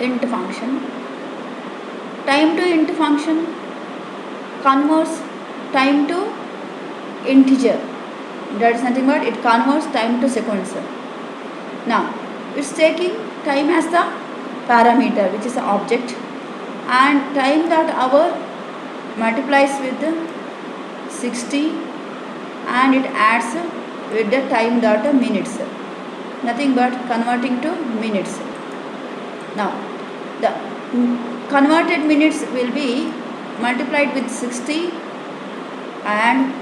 int function. Time to int function converts time to integer. That is nothing but it converts time to seconds. Now it's taking time as the parameter, which is the object, and time that hour multiplies with 60 and it adds with the time dot minutes, nothing but converting to minutes. Now the converted minutes will be multiplied with 60 and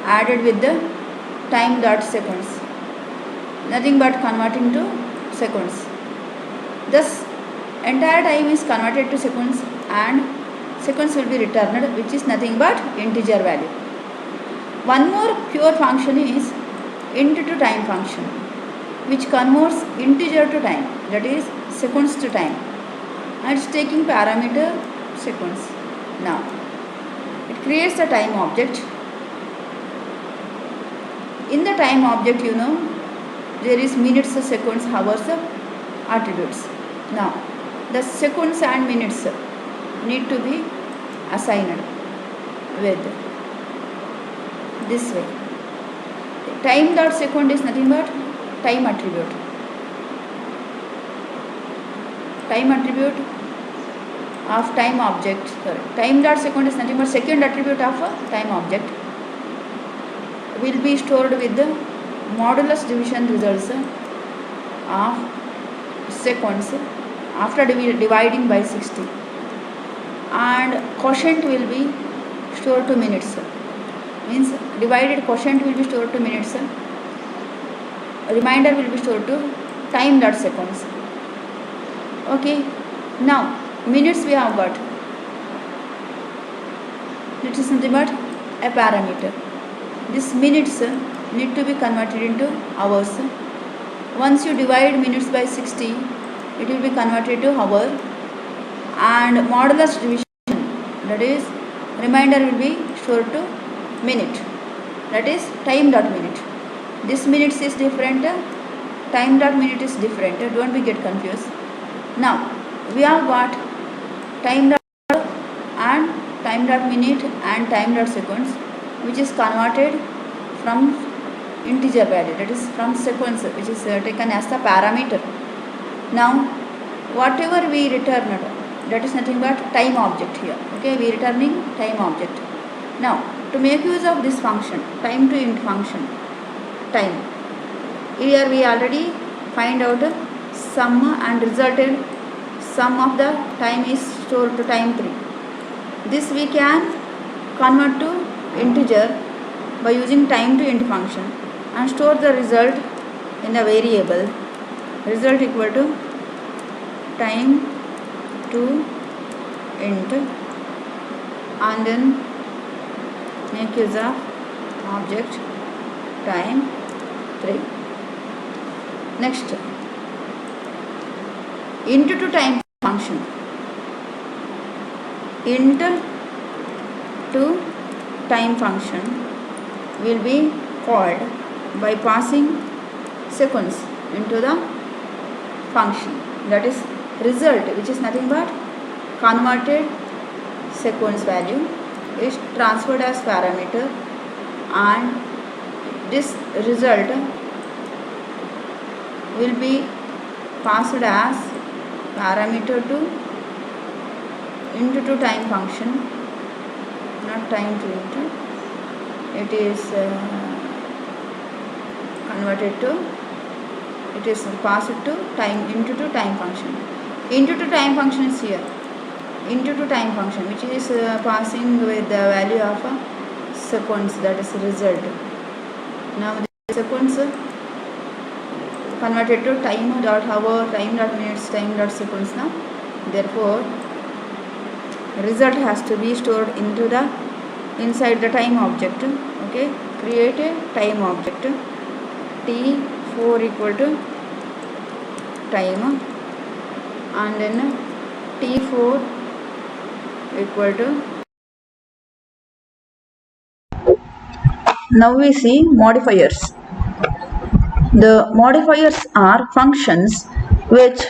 added with the time dot seconds, nothing but converting to seconds. Thus entire time is converted to seconds and seconds will be returned, which is nothing but integer value. One more pure function is int to time function, which converts integer to time, that is seconds to time, and it's taking parameter seconds. Now it creates a time object. In the time object, there is minutes, seconds, hours attributes. Now the seconds and minutes need to be assigned with this way. Time dot second is nothing but time attribute. Time attribute of time object. Time dot second is nothing but second attribute of a time object. Will be stored with the modulus division results of seconds after dividing by 60, and quotient will be stored to minutes, means divided quotient will be stored to minutes, remainder will be stored to time dot seconds. Okay, now minutes we have got, it is nothing but a parameter. This minutes need to be converted into hours. Once you divide minutes by 60, it will be converted to hour, and modulus division, that is remainder will be stored to minute, that is time dot minute. This minutes is different, time dot minute is different, don't be get confused. Now we have got time dot and time dot minute and time dot seconds, which is converted from integer value, that is from sequence, which is taken as the parameter. Now whatever we returned, that is nothing but time object here. Okay, we returning time object. Now to make use of this function, time to int function, time, here we already find out sum and resulted sum of the time is stored to time 3. This we can convert to integer by using time to int function and store the result in a variable, result equal to time to int, and then make use of object time 3. Next, int to time function. Int to time function will be called by passing sequence into the function, that is result, which is nothing but converted sequence value, is transferred as parameter, and this result will be passed as parameter to int to time function, not time to int, it is converted to, it is passed to time into to time function. Into to time function is here, into to time function, which is passing with the value of sequence, that is result. Now the sequence converted to time dot hour, time dot minutes, time dot sequence. Now therefore result has to be stored into the inside the time object. Okay, create a time object t4 equal to time, and then t4 equal to, now we see modifiers. The modifiers are functions which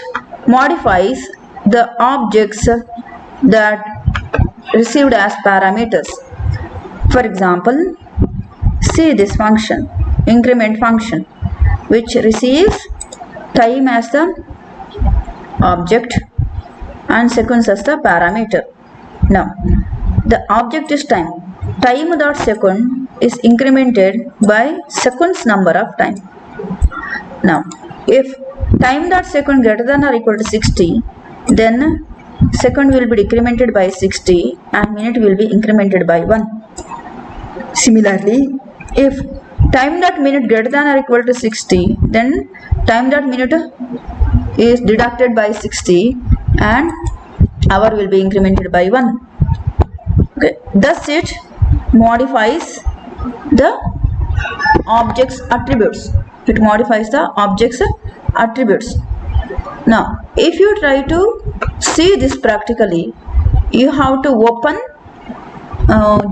modifies the objects that received as parameters. For example, see this function, increment function, which receives time as the object and seconds as the parameter. Now, the object is time. Time dot second is incremented by seconds number of time. Now, if time dot second greater than or equal to 60, then second will be decremented by 60 and minute will be incremented by 1. Similarly, if time dot minute greater than or equal to 60, then time dot minute is deducted by 60 and hour will be incremented by 1. Okay. Thus it modifies the object's attributes. It modifies the object's attributes. Now, if you try to see this practically, you have to open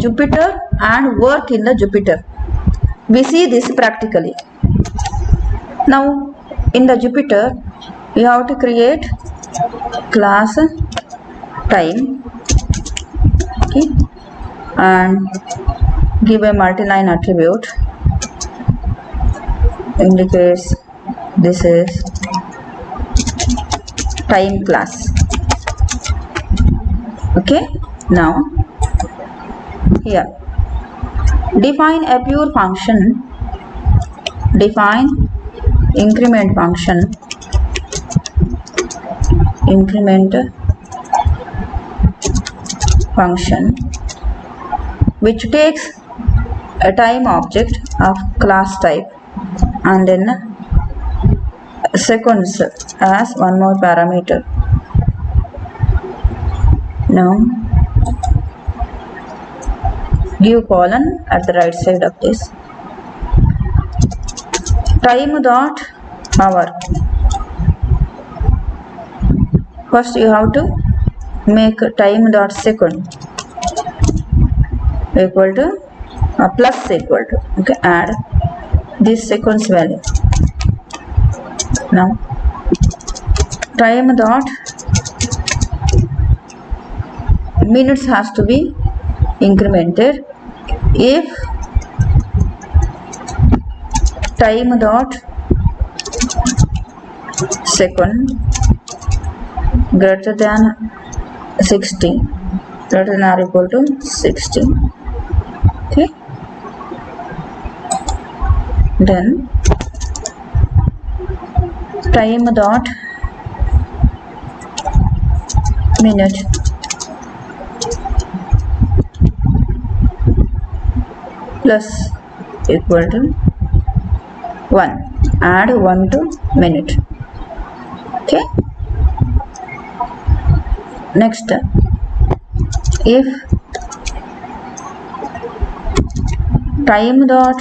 Jupyter and work in the Jupyter. We see this practically. Now, in the Jupyter, you have to create class time, okay, and give a multi-line attribute. Indicates this is time class. Okay, now here define a pure function, define increment function, increment function which takes a time object of class type and then seconds as one more parameter. Now give colon at the right side of this. Time dot hour. First you have to make time dot second equal to plus equal to, okay, add this seconds value. Now time dot minutes has to be incremented if time dot second greater than 60, greater than or equal to 60. Okay, then time dot minute plus equal to 1, add 1 to minute. Okay, next if time dot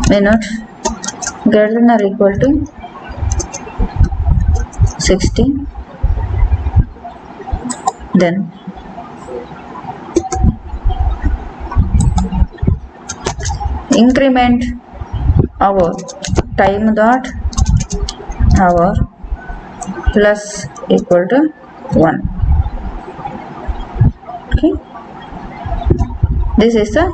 minute greater than or equal to 60, then increment hour, time dot hour plus equal to 1. Okay, this is the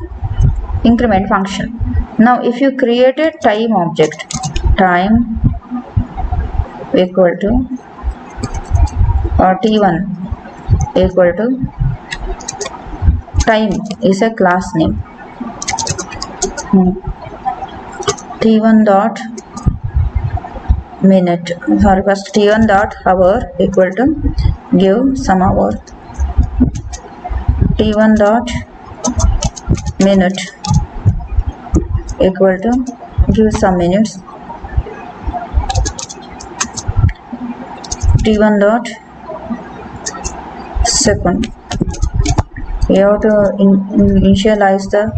increment function. Now if you create a time object, time equal to or t1 equal to time is a class name, t1 dot minute, or first t1 dot hour equal to give some hour, t1 dot minute equal to give some minutes, t1 dot second. You have to initialize the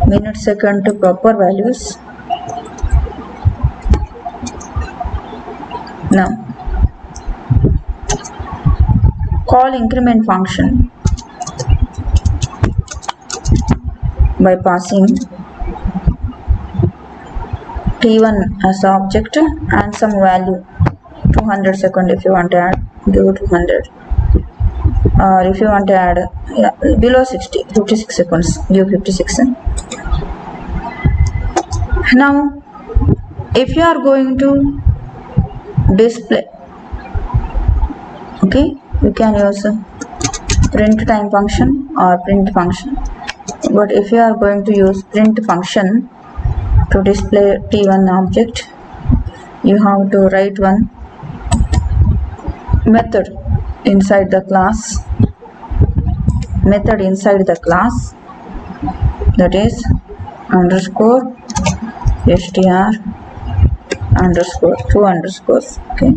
minute second to proper values. Now call increment function by passing t1 as object and some value 2 200 second. If you want to add, give 200. Or if you want to add below 60, 56 seconds, give 56. Now if you are going to display, okay, you can use print time function or print function, but if you are going to use print function to display T1 object, you have to write one method inside the class, that is underscore str underscore 2 underscores, okay.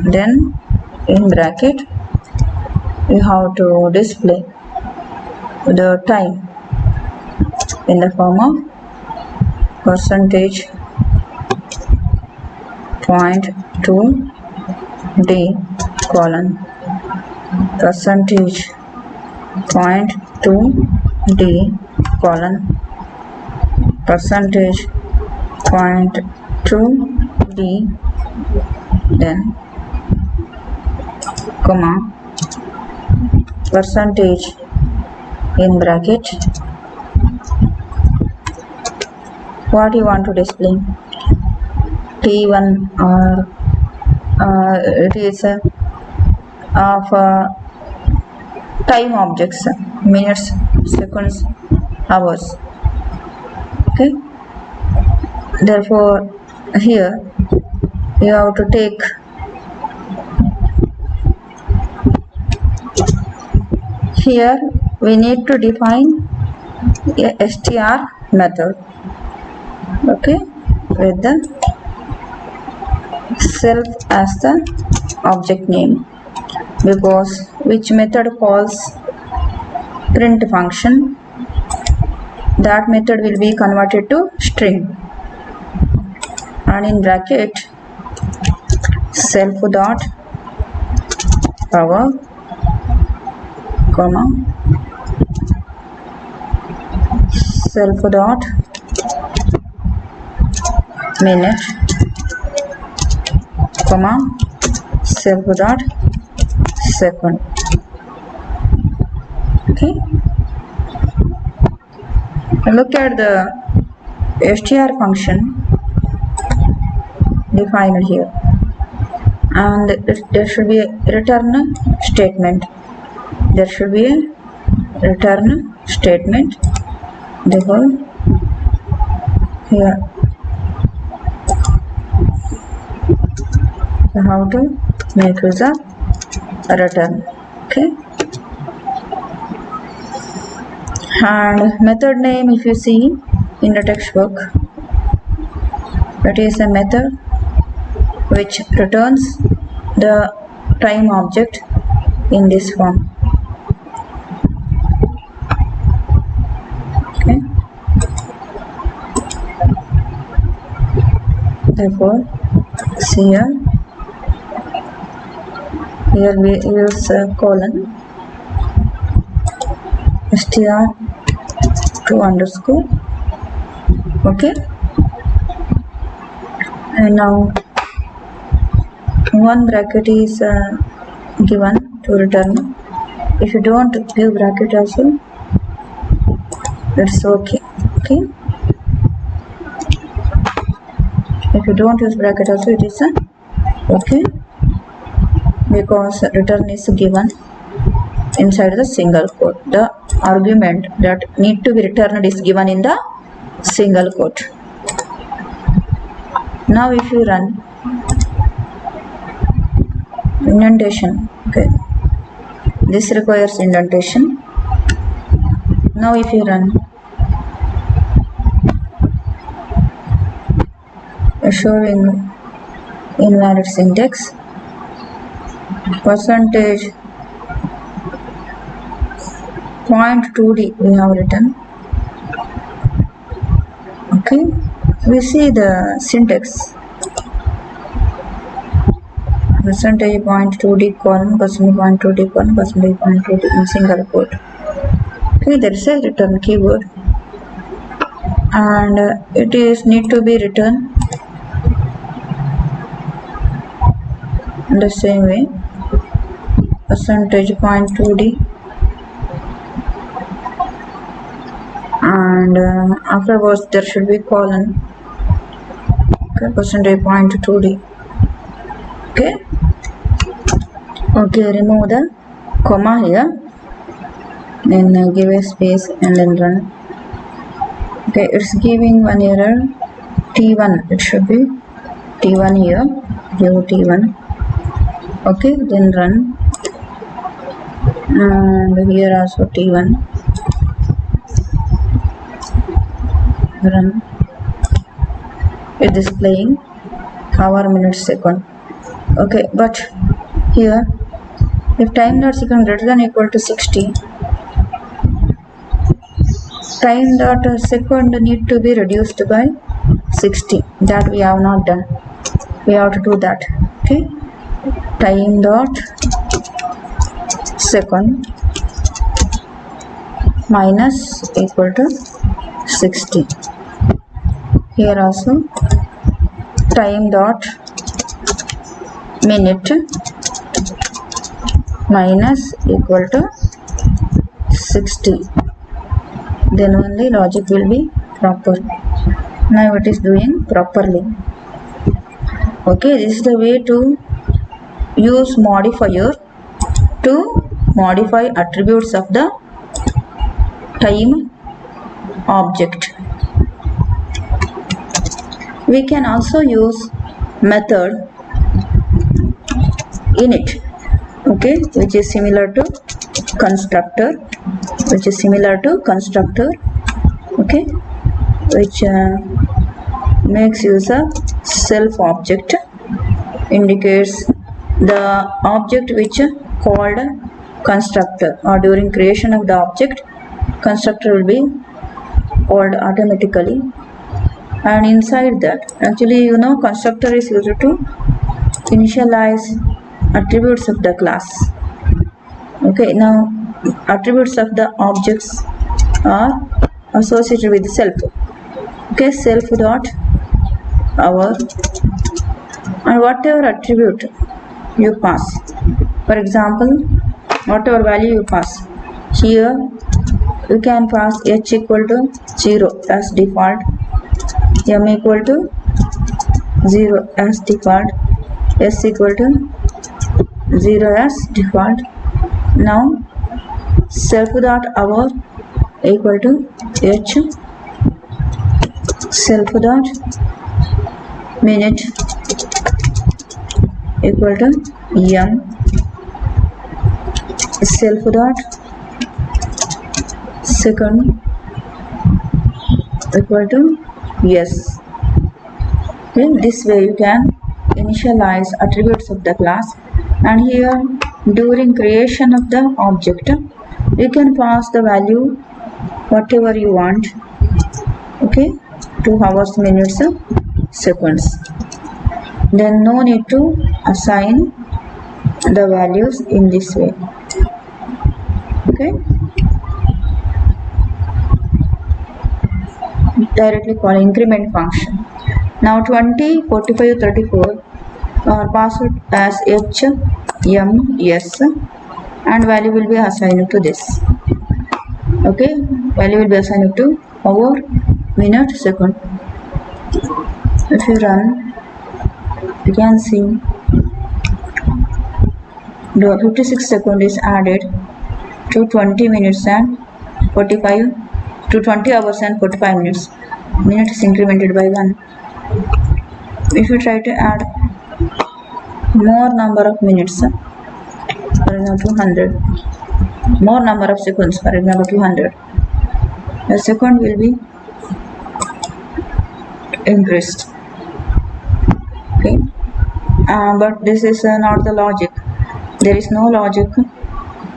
Then in bracket you have to display the time in the form of percentage .2 d colon percentage .2 d colon percentage .2 d, then comma percentage in bracket what you want to display, T1 or it is of time objects, minutes, seconds, hours, okay. Therefore here you have to take here we need to define a str method, okay, with the self as the object name, because which method calls print function, that method will be converted to string, and in bracket self dot power comma self dot minute comma self dot second, okay. Look at the str function defined here, and there should be a return statement. Therefore here how to make use of return, okay. And method name, if you see in the textbook, that is a method which returns the time object in this form, okay. Therefore see here we use colon str 2 underscore, okay. And now one bracket is given to return. If you don't give bracket also, it's okay, okay. If you don't use bracket also, it is okay, because return is given inside the single quote. The argument that need to be returned is given in the single quote. Now if you run indentation, okay, this requires indentation. Now if you run showing invalid syntax, percentage .2d we have written, okay. We see the syntax, percentage .2d colon percentage .2d colon percentage .2d in single quote, okay. There is a return keyword, and it is need to be written in the same way, percentage point 2d, and afterwards there should be colon. Okay, percentage point 2d. Okay, remove the comma here, then give a space and then run. Okay, it's giving one error T1, it should be T1 here, give T1. Okay, then run, and here also T1, run. It is displaying hour, minute, second. Okay, but here if time dot second greater than or equal to 60, time dot second need to be reduced by 60. That we have not done. We have to do that. Okay, time dot second minus equal to 60. Here also time dot minute minus equal to 60. Then only logic will be proper. Now it is doing properly. Okay, this is the way to use modifier to modify attributes of the time object. We can also use method init, okay, which is similar to constructor, okay, which makes use of self object, indicates the object which called constructor, or during creation of the object constructor will be called automatically. And inside that, actually constructor is used to initialize attributes of the class. Okay, now attributes of the objects are associated with self. Okay, self dot our, and whatever attribute you pass, for example whatever value you pass, here you can pass h equal to 0 as default, m equal to 0 as default, s equal to 0 as default. Now self dot hour equal to h, self dot minute equal to m, self dot second equal to yes. Okay, this way you can initialize attributes of the class, and here during creation of the object you can pass the value whatever you want. Okay, 2 hours, minutes, seconds. Then no need to assign the values in this way. Okay, directly call increment function. Now 20, 45, 34 are passed as h, m, s, and value will be assigned to this. Okay, value will be assigned to hour, minute, second. If you run, you can see the 56 seconds is added to 20 minutes and 45 to 20 hours and 45 minutes. Minute is incremented by 1. If you try to add more number of minutes, for example 200, more number of seconds, for example 200, the second will be increased. Okay, but this is not the logic. There is no logic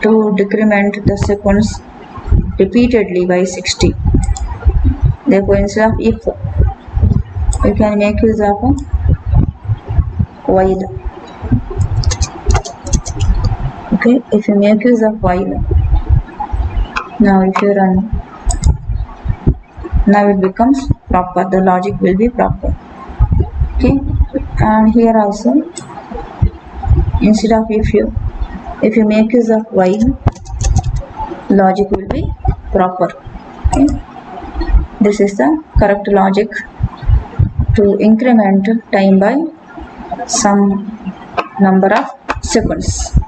to decrement the seconds repeatedly by 60. Therefore, instead of if, you can make use of while. Okay, if you make use of while, now if you run, Now it becomes proper, the logic will be proper. Okay, and here also instead of if you make use of while, logic will be proper. Okay, this is the correct logic to increment time by some number of seconds.